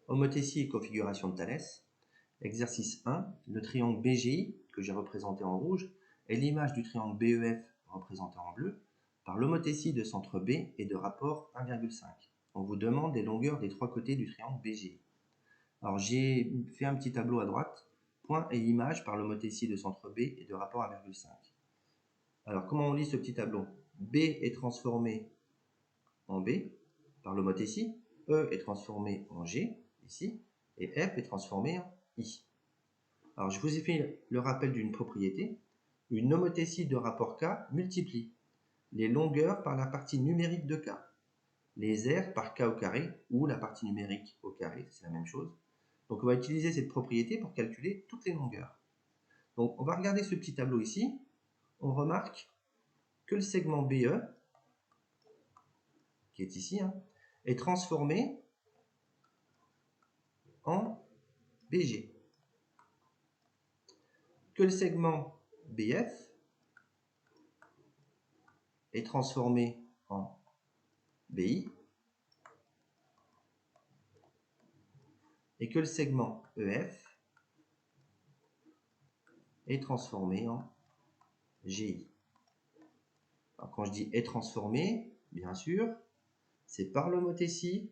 Homothétie et configuration de Thalès. Exercice 1. Le triangle BGI, que j'ai représenté en rouge, est l'image du triangle BEF, représenté en bleu, par l'homothétie de centre B et de rapport 1,5. On vous demande les longueurs des trois côtés du triangle BGI. Alors j'ai fait un petit tableau à droite, point et image par l'homothétie de centre B et de rapport 1,5. Alors comment on lit ce petit tableau? B est transformé en B par l'homothétie, E est transformé en G, ici, et F est transformé en I. Alors je vous ai fait le rappel d'une propriété. Une homothétie de rapport K multiplie les longueurs par la partie numérique de K, les R par K au carré, ou la partie numérique au carré, c'est la même chose. Donc on va utiliser cette propriété pour calculer toutes les longueurs. Donc on va regarder ce petit tableau ici. On remarque que le segment BE, qui est ici, est transformé en BG. Que le segment BF est transformé en BI et que le segment EF est transformé en GI. Alors quand je dis est transformé, bien sûr, c'est par l'homothétie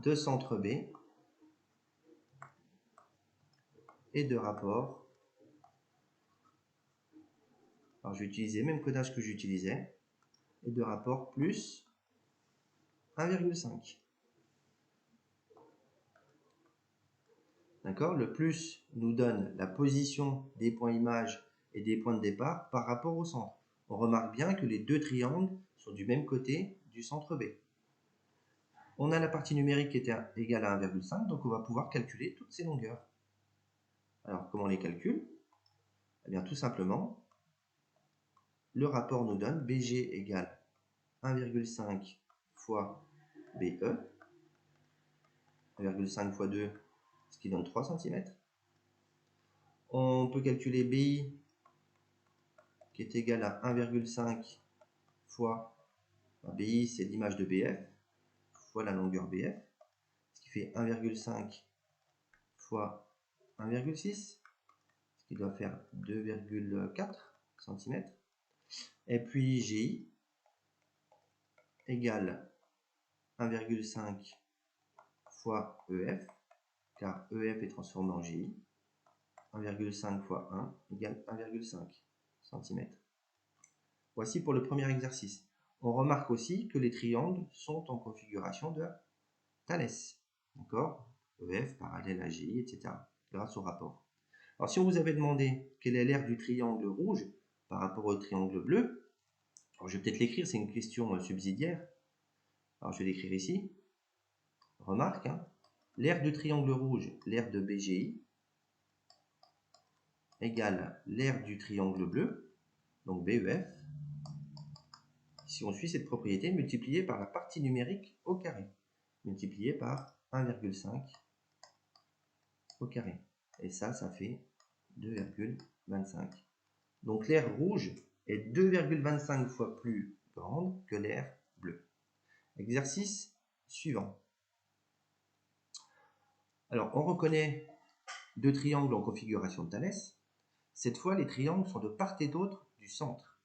de centre B et de rapport. Alors je vais utiliser le même codage que j'utilisais, et de rapport plus 1,5. D'accord? Le plus nous donne la position des points images et des points de départ par rapport au centre. On remarque bien que les deux triangles sont du même côté du centre B. On a la partie numérique qui était égale à 1,5, donc on va pouvoir calculer toutes ces longueurs. Alors comment on les calcule? Eh bien tout simplement, le rapport nous donne BG égale 1,5 fois BE, 1,5 fois 2, ce qui donne 3 cm. On peut calculer BI qui est égal à 1,5 fois BI, c'est l'image de BF, fois la longueur BF, ce qui fait 1,5 fois 1,6, ce qui doit faire 2,4 cm. Et puis GI égale 1,5 fois EF, car EF est transformé en GI. 1,5 fois 1 égale 1,5 cm. Voici pour le premier exercice. On remarque aussi que les triangles sont en configuration de Thalès. D'accord? EF parallèle à GI, etc. grâce au rapport. Alors si on vous avait demandé quelle est l'aire du triangle rouge par rapport au triangle bleu, alors je vais peut-être l'écrire, c'est une question subsidiaire. Alors je vais l'écrire ici. Remarque, l'aire du triangle rouge, l'aire de BGI, égale l'aire du triangle bleu, donc BEF, si on suit cette propriété, multipliée par la partie numérique au carré, multipliée par 1,5 au carré. Et ça fait 2,25. Donc l'aire rouge est 2,25 fois plus grande que l'aire bleue. Exercice suivant. Alors, on reconnaît deux triangles en configuration de Thalès. Cette fois, les triangles sont de part et d'autre du centre.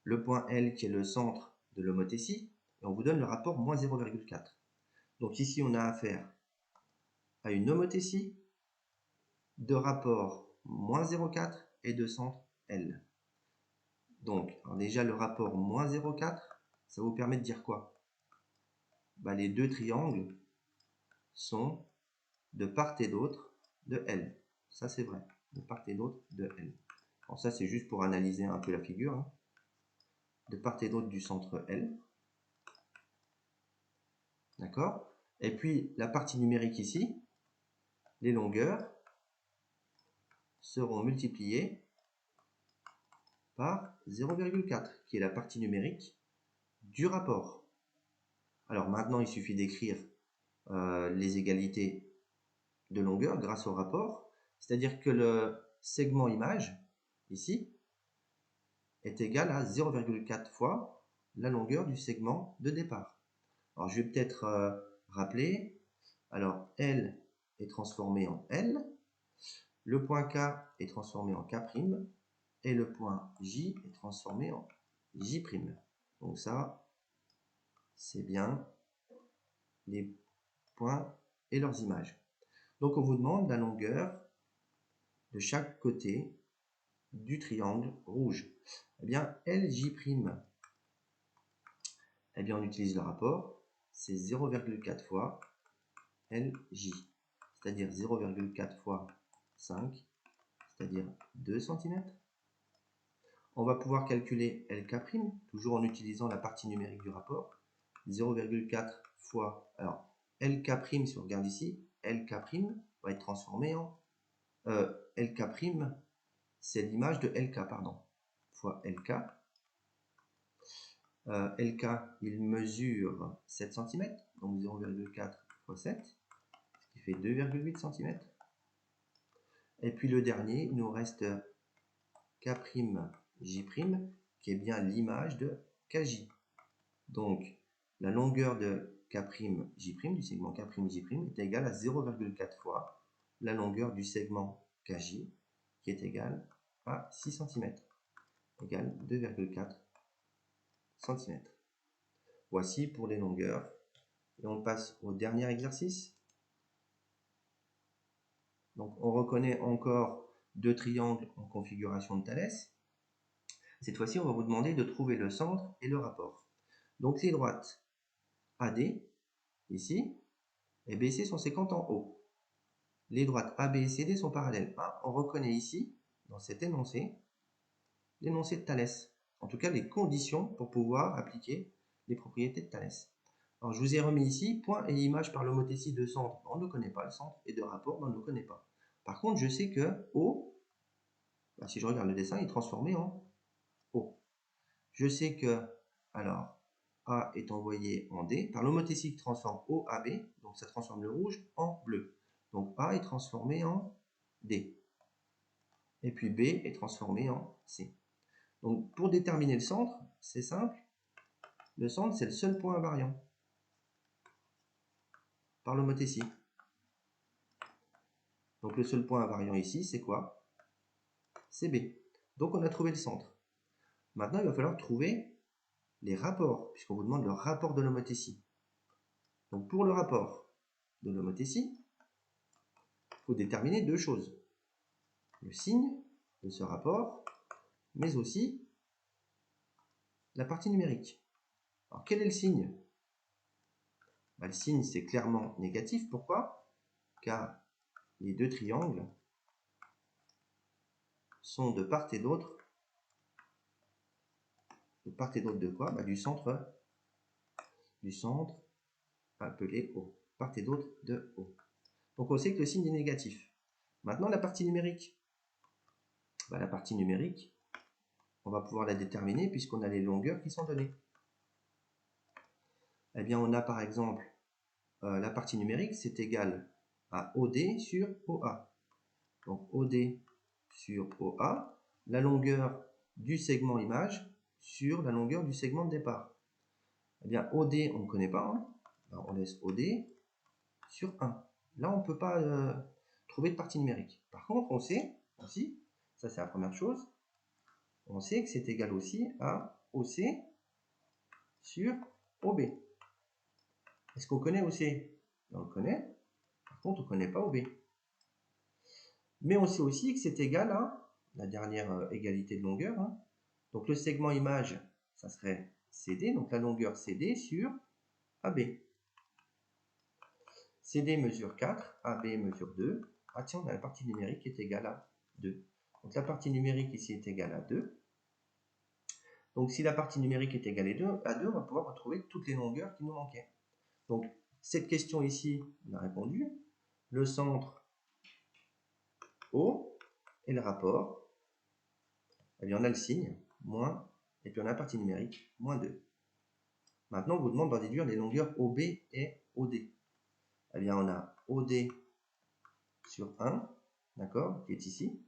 Le point L qui est le centre de l'homothétie, et on vous donne le rapport moins 0,4. Donc ici, on a affaire à une homothétie de rapport moins 0,4 et de centre L. Donc, alors déjà, le rapport moins 0,4, ça vous permet de dire quoi? Les deux triangles sont de part et d'autre de L. Ça, c'est vrai. De part et d'autre de L. Alors ça, c'est juste pour analyser un peu la figure. De part et d'autre du centre L. D'accord? Et puis, la partie numérique ici, les longueurs seront multipliées par 0,4, qui est la partie numérique du rapport. Alors maintenant, il suffit d'écrire les égalités de longueur grâce au rapport, c'est-à-dire que le segment image, ici, est égal à 0,4 fois la longueur du segment de départ. Alors, je vais peut-être rappeler. Alors, L est transformé en L. Le point K est transformé en K'. Et le point J est transformé en J'. Donc ça, c'est bien les points et leurs images. Donc on vous demande la longueur de chaque côté du triangle rouge. Eh bien, LJ', eh bien on utilise le rapport, c'est 0,4 fois LJ, c'est-à-dire 0,4 fois 5, c'est-à-dire 2 cm. On va pouvoir calculer LK', toujours en utilisant la partie numérique du rapport. 0,4 fois, alors LK', si on regarde ici, LK' va être transformé en LK', c'est l'image de LK, pardon, fois LK. LK, il mesure 7 cm, donc 0,4 fois 7, ce qui fait 2,8 cm. Et puis le dernier, il nous reste K'J', qui est bien l'image de KJ. Donc, la longueur de K'J', du segment K'J', est égale à 0,4 fois la longueur du segment KJ, qui est égale à 6 cm, égale 2,4 cm. Voici pour les longueurs. Et on passe au dernier exercice. Donc, on reconnaît encore deux triangles en configuration de Thalès. Cette fois-ci, on va vous demander de trouver le centre et le rapport. Donc, les droites AD, ici, et BC sont séquentes en haut. Les droites AB et CD sont parallèles. On reconnaît ici, dans cet énoncé, l'énoncé de Thalès. En tout cas, les conditions pour pouvoir appliquer les propriétés de Thalès. Alors, je vous ai remis ici, point et image par l'homothétie de centre, on ne le connaît pas, le centre, et de rapport, on ne le connaît pas. Par contre, je sais que O, si je regarde le dessin, il est transformé en O. Je sais que, alors, A est envoyé en D, par l'homothétie qui transforme O à B, donc ça transforme le rouge en bleu. Donc A est transformé en D. Et puis B est transformé en C. Donc pour déterminer le centre, c'est simple. Le centre, c'est le seul point invariant par l'homothétie. Donc le seul point invariant ici, c'est quoi? C'est B. Donc on a trouvé le centre. Maintenant, il va falloir trouver les rapports, puisqu'on vous demande le rapport de l'homothétie. Donc pour le rapport de l'homothétie, il faut déterminer deux choses. Le signe de ce rapport, mais aussi la partie numérique. Alors quel est le signe? Le signe, c'est clairement négatif. Pourquoi? Car les deux triangles sont de part et d'autre. De part et d'autre de quoi? Du centre appelé O. Part et d'autre de O. Donc on sait que le signe est négatif. Maintenant la partie numérique. La partie numérique, on va pouvoir la déterminer puisqu'on a les longueurs qui sont données. Eh bien on a par exemple la partie numérique, c'est égal à OD sur OA. Donc OD sur OA, la longueur du segment image sur la longueur du segment de départ. Eh bien OD, on ne connaît pas. Alors, on laisse OD sur 1. Là, on ne peut pas trouver de partie numérique. Par contre, on sait aussi, ça c'est la première chose, on sait que c'est égal aussi à OC sur OB. Est-ce qu'on connaît OC? On le connaît. Par contre, on ne connaît pas OB. Mais on sait aussi que c'est égal à la dernière égalité de longueur. Donc le segment image, ça serait CD, donc la longueur CD sur AB. CD mesure 4, AB mesure 2. Ah tiens, on a la partie numérique qui est égale à 2. Donc la partie numérique ici est égale à 2. Donc si la partie numérique est égale à 2, on va pouvoir retrouver toutes les longueurs qui nous manquaient. Donc cette question ici, on a répondu. Le centre O et le rapport, eh bien on a le signe, moins, et puis on a la partie numérique, moins 2. Maintenant, on vous demande d'en déduire les longueurs OB et OD. Eh bien, on a OD sur 1, d'accord, qui est ici.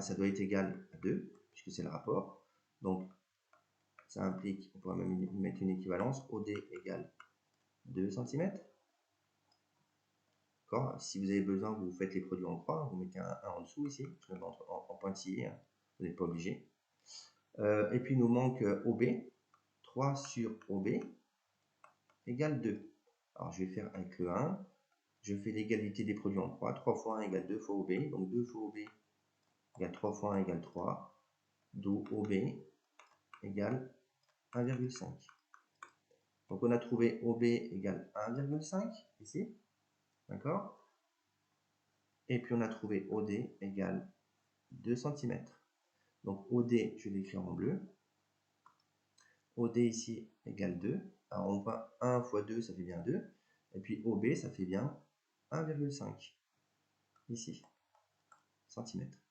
Ça doit être égal à 2, puisque c'est le rapport. Donc, ça implique, on pourrait même mettre une équivalence, OD égale 2 cm. Si vous avez besoin, vous faites les produits en croix, vous mettez un en dessous ici, je le mets en pointillé, hein. Vous n'êtes pas obligé. Et puis il nous manque OB, 3 sur OB égale 2. Alors je vais faire avec le 1, je fais l'égalité des produits en croix, 3 fois 1 égale 2 fois OB, donc 2 fois OB égale 3 fois 1 égale 3, d'où OB égale 1,5. Donc on a trouvé OB égale 1,5 ici, d'accord? Et puis on a trouvé OD égale 2 cm. Donc OD, je vais l'écrire en bleu. OD ici égale 2. Alors on voit 1 fois 2, ça fait bien 2. Et puis OB, ça fait bien 1,5 ici, centimètres.